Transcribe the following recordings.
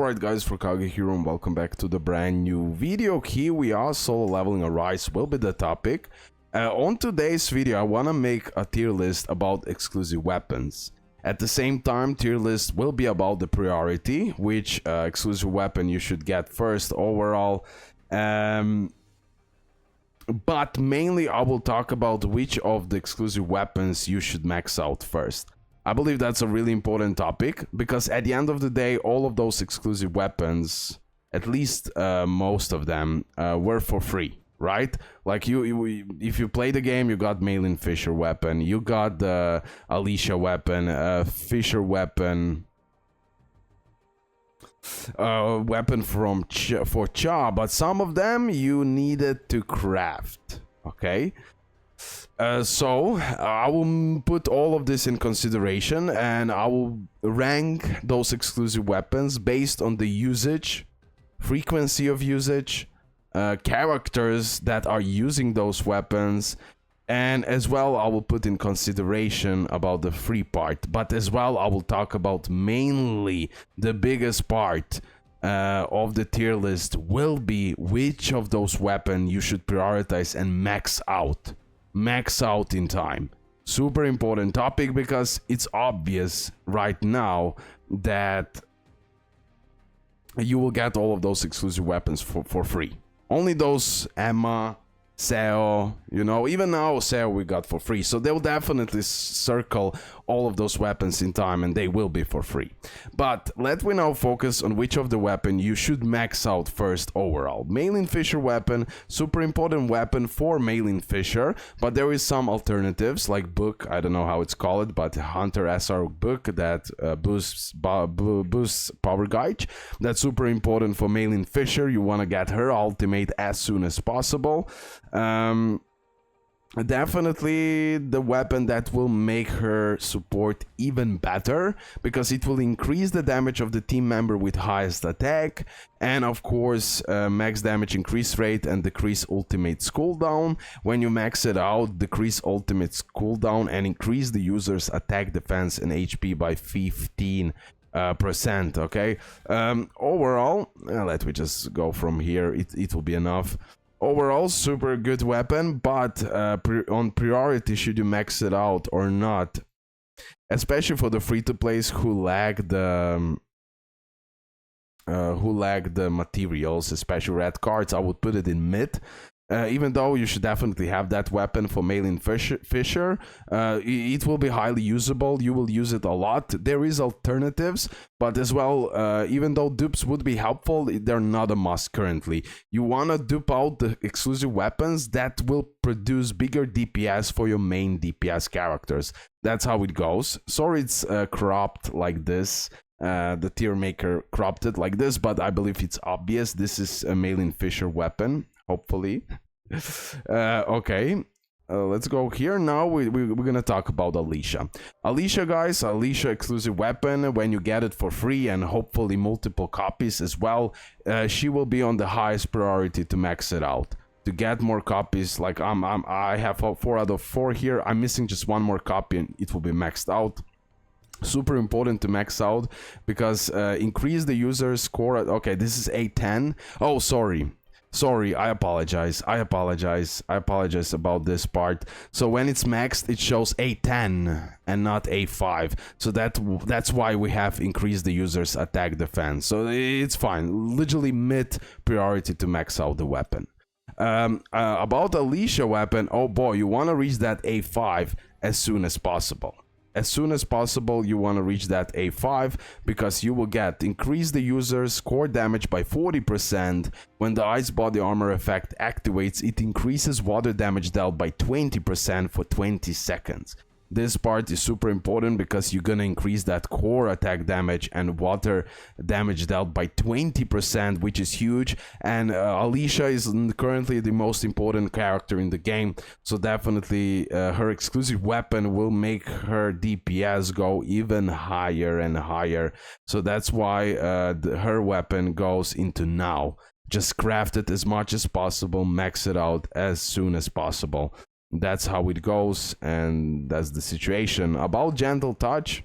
Alright guys, RoKage here and welcome back to the brand new video. Here we are, solo leveling a rise will be the topic. On today's video I wanna make a tier list about exclusive weapons. At the same time, tier list will be about the priority, which exclusive weapon you should get first overall. But mainly I will talk about which of the exclusive weapons you should max out first. I believe that's a really important topic, because at the end of the day, all of those exclusive weapons, at least most of them, were for free, right? Like if you play the game, you got Meilin Fisher weapon, you got the Alicia weapon, Fisher weapon, weapon from for Cha, but some of them you needed to craft, okay? So I will put all of this in consideration and I will rank those exclusive weapons based on the usage, frequency of usage, characters that are using those weapons, and as well I will put in consideration about the free part, but as well I will talk about mainly the biggest part of the tier list will be which of those weapons you should prioritize and max out in time. Super important topic, because it's obvious right now that you will get all of those exclusive weapons for free. Only those Emma, Seo, you know, even now Seo we got for free, so they'll definitely circle all of those weapons in time and they will be for free. But let me now focus on which of the weapon you should max out first overall. Meilin Fisher weapon, super important weapon for Meilin Fisher, but there is some alternatives like book, I don't know how it's called, but Hunter SR book that boosts power gauge. That's super important for Meilin Fisher. You want to get her ultimate as soon as possible. Definitely the weapon that will make her support even better, because it will increase the damage of the team member with highest attack, and of course max damage increase rate and decrease ultimate cooldown. When you max it out, decrease ultimate cooldown and increase the user's attack, defense and HP by 15%. Okay, overall, let me just go from here, it will be enough. Overall, super good weapon, but on priority, should you max it out or not? Especially for the free-to-plays who lag the materials, especially red cards, I would put it in mid. Even though you should definitely have that weapon for Meilin Fisher, it will be highly usable. You will use it a lot. There is alternatives, but as well, even though dupes would be helpful, they're not a must currently. You want to dupe out the exclusive weapons that will produce bigger DPS for your main DPS characters. That's how it goes. Sorry it's cropped like this. The tier maker cropped it like this, but I believe it's obvious. This is a Meilin Fisher weapon, hopefully. Okay, let's go here. Now we're gonna talk about Alicia. Alicia, guys, Alicia exclusive weapon. When you get it for free and hopefully multiple copies as well, she will be on the highest priority to max it out. To get more copies, like I have 4 out of 4 here. I'm missing just 1 more copy and it will be maxed out. Super important to max out, because increase the user's score. Okay, this is A10. Oh, sorry, I apologize about this part. So when it's maxed, it shows A10 and not A5, so that's why we have increased the user's attack, defense. So it's fine, literally mid priority to max out the weapon. About Alicia weapon, oh boy, you want to reach that A5 as soon as possible. As soon as possible, you want to reach that A5, because you will get increase the user's core damage by 40%. When the ice body armor effect activates, it increases water damage dealt by 20% for 20 seconds. This part is super important, because you're gonna increase that core attack damage and water damage dealt by 20%, which is huge. And Alicia is currently the most important character in the game, so definitely her exclusive weapon will make her DPS go even higher and higher. So that's why her weapon goes into now. Just craft it as much as possible, max it out as soon as possible. That's how it goes, and that's the situation. About gentle touch,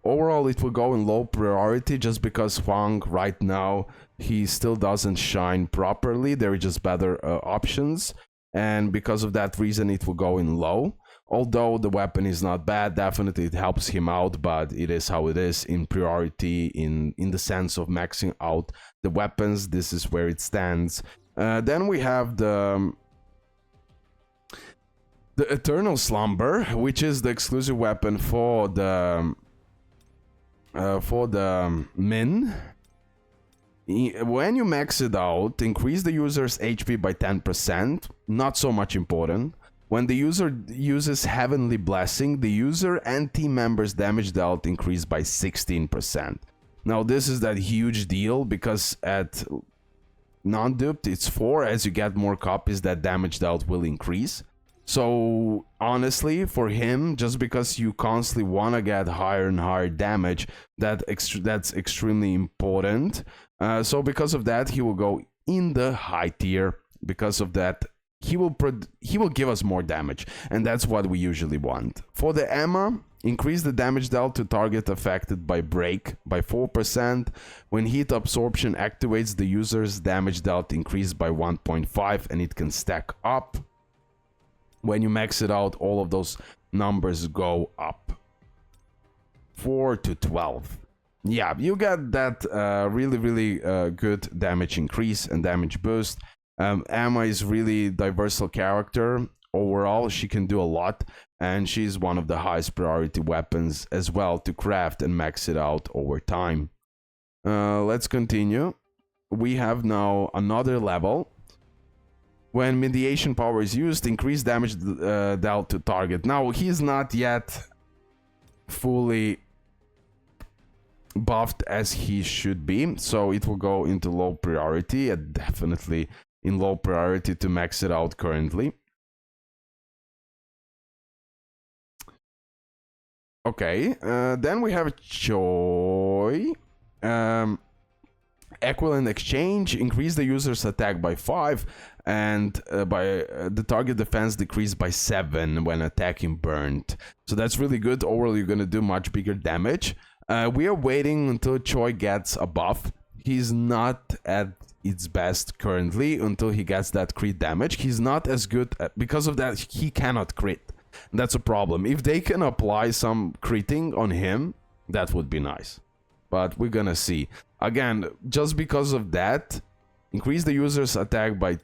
Overall, it will go in low priority just because Wang right now, he still doesn't shine properly. There are just better options. And because of that reason, it will go in low. Although the weapon is not bad, definitely it helps him out, but it is how it is in priority, in the sense of maxing out the weapons. This is where it stands. Then we have the Eternal Slumber, which is the exclusive weapon for the Min. When you max it out, increase the user's HP by 10%. Not so much important. When the user uses Heavenly Blessing, the user and team members' damage dealt increase by 16%. Now this is that huge deal because at non-duped it's 4. As you get more copies, that damage dealt will increase. So honestly, for him, just because you constantly want to get higher and higher damage, that's extremely important. So because of that, he will go in the high tier. Because of that, he will give us more damage, and that's what we usually want. For the Emma, increase the damage dealt to target affected by break by 4%. When heat absorption activates, the user's damage dealt increase by 1.5, and it can stack up. When you max it out, all of those numbers go up. 4 to 12. Yeah, you get that really good damage increase and damage boost. Emma is really diverse character. Overall, she can do a lot, and she's one of the highest priority weapons as well to craft and max it out over time. Let's continue. We have now another level. When mediation power is used, increase damage dealt to target. Now, he's not yet fully buffed as he should be, so it will go into low priority, and definitely in low priority to max it out currently. Okay, then we have Choi. Equivalent exchange, increase the user's attack by 5 and the target defense decreased by 7 when attacking burnt. So that's really good. Overall, you're gonna do much bigger damage. We are waiting until Choi gets a buff. He's not at its best currently until he gets that crit damage. He's not as good because of that. He cannot crit. That's a problem. If they can apply some critting on him, that would be nice. But we're gonna see. Again, just because of that, increase the user's attack by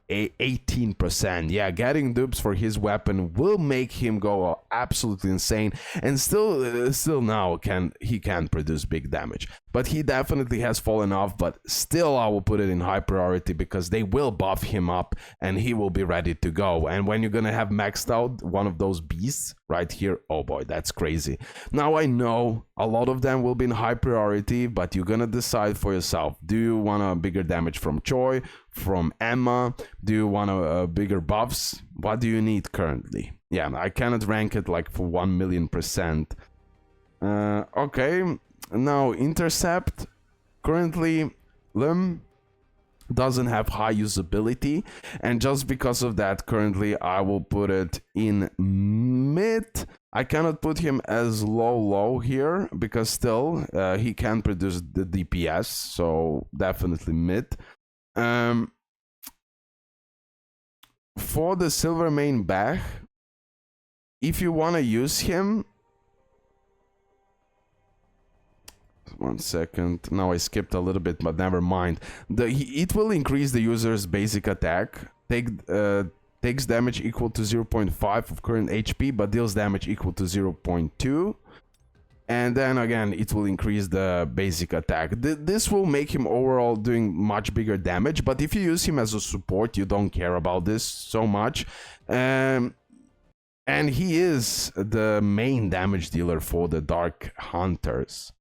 18%. Yeah, getting dupes for his weapon will make him go absolutely insane, and still now he can produce big damage. But he definitely has fallen off, but still I will put it in high priority because they will buff him up and he will be ready to go. And when you're gonna have maxed out one of those beasts right here, oh boy, that's crazy. Now I know a lot of them will be in high priority, but you're gonna decide for yourself. Do you want a bigger damage from Choi, from Emma? Do you want a bigger buffs? What do you need currently? Yeah, I cannot rank it like for 1,000,000%. Okay, now intercept. Currently, Lim doesn't have high usability, and just because of that, currently I will put it in mid. I cannot put him as low here because still he can produce the DPS, so definitely mid. For the Silver Main Bach, if you want to use him, one second, now I skipped a little bit, but never mind. It will increase the user's basic attack, takes damage equal to 0.5 of current HP, but deals damage equal to 0.2. And then again, it will increase the basic attack. This will make him overall doing much bigger damage, but if you use him as a support, you don't care about this so much. And he is the main damage dealer for the Dark Hunters.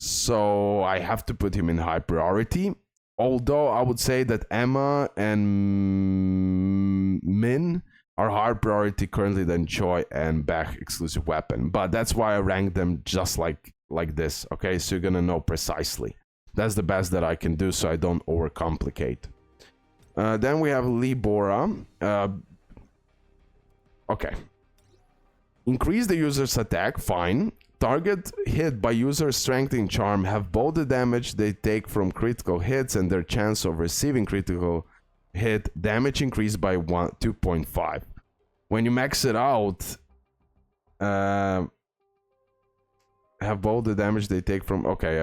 So I have to put him in high priority. Although I would say that Emma and Min are higher priority currently than Choi and Bach exclusive weapon. But that's why I rank them just like this, okay? So you're gonna know precisely. That's the best that I can do so I don't overcomplicate. Then we have Bora. Okay. Increase the user's attack, fine. Target hit by user strengthening charm have both the damage they take from critical hits and their chance of receiving critical hit damage increased by 2.5. When you max it out, have both the damage they take from... Okay.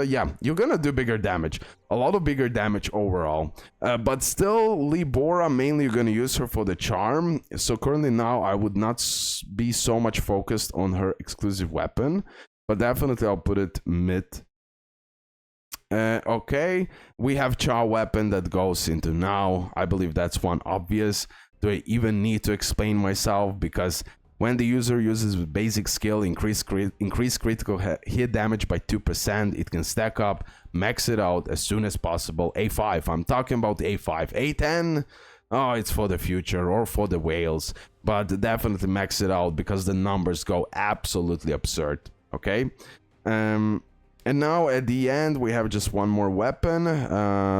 Yeah, you're gonna do bigger damage. A lot of bigger damage overall. But still, Bora, mainly you're gonna use her for the charm. So currently now, I would not be so much focused on her exclusive weapon. But definitely I'll put it mid. Okay, we have Cha weapon that goes into now. I believe that's one obvious. Do I even need to explain myself? Because... when the user uses basic skill, increase critical hit damage by 2%, it can stack up, max it out as soon as possible. A5, I'm talking about A5. A10, oh, it's for the future or for the whales, but definitely max it out because the numbers go absolutely absurd, okay? And now at the end, we have just one more weapon,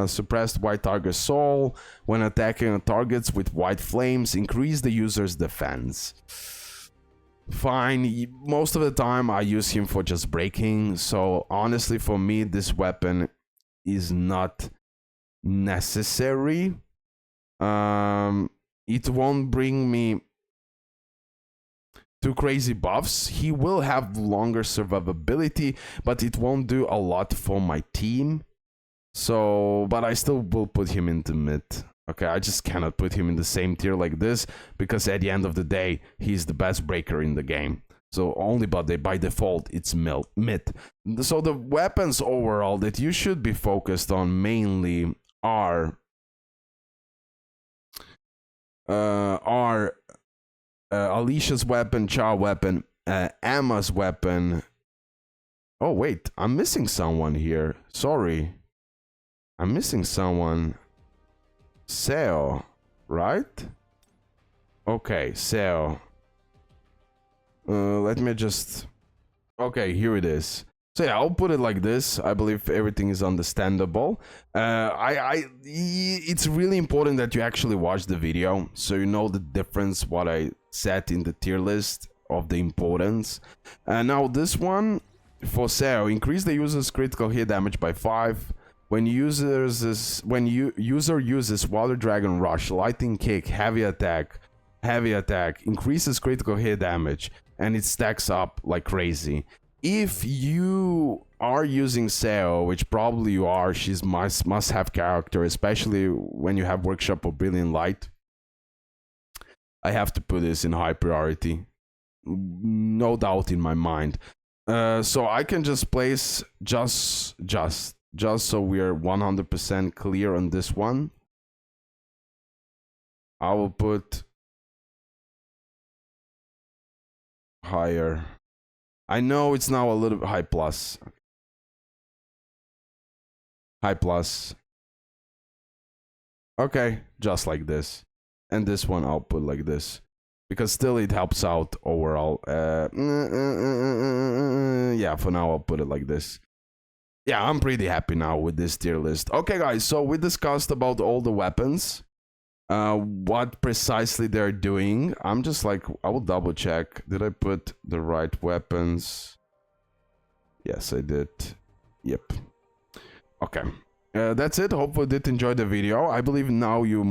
suppressed white target soul. When attacking targets with white flames, increase the user's defense. Fine, most of the time I use him for just breaking, so honestly for me this weapon is not necessary. It won't bring me too crazy buffs. He will have longer survivability, but it won't do a lot for my team. So, but I still will put him into mid. Okay, I just cannot put him in the same tier like this, because at the end of the day, he's the best breaker in the game. So only by default, it's mid. So the weapons overall that you should be focused on mainly are Alicia's weapon, Cha weapon, Emma's weapon. Oh wait, I'm missing someone here. Sorry. I'm missing someone. Seo, right? Okay, Seo. Let me just... Okay, here it is. So yeah, I'll put it like this. I believe everything is understandable. It's really important that you actually watch the video, so you know the difference what I set in the tier list of the importance. Now this one, for Seo, increase the user's critical hit damage by 5. When user uses Water Dragon Rush, Lightning Kick, Heavy Attack, increases critical hit damage, and it stacks up like crazy. If you are using Seo, which probably you are, she's must-have character, especially when you have Workshop of Brilliant Light. I have to put this in high priority, no doubt in my mind. So I can just place just so we're 100% clear on this one. I will put higher. I know it's now a little bit high plus. High plus. Okay, just like this. And this one I'll put like this, because still it helps out overall. Yeah, for now I'll put it like this. Yeah, I'm pretty happy now with this tier list. Okay, guys, so we discussed about all the weapons. What precisely they're doing. I'm just like, I will double check. Did I put the right weapons? Yes, I did. Yep. Okay. That's it. Hopefully you did enjoy the video. I believe now you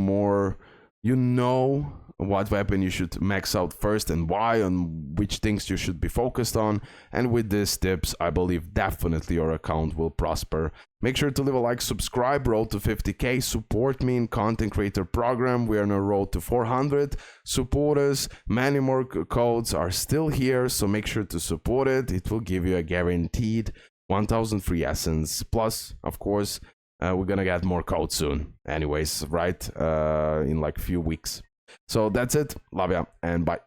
know what weapon you should max out first and why, and which things you should be focused on. And with these tips, I believe definitely your account will prosper. Make sure to leave a like, subscribe, road to 50k, support me in content creator program. We are on a road to 400. Support us. Many more codes are still here, so make sure to support it. It will give you a guaranteed 1000 free essence. Plus, of course, we're gonna get more codes soon. Anyways, right? In like few weeks. So that's it. Love ya and bye.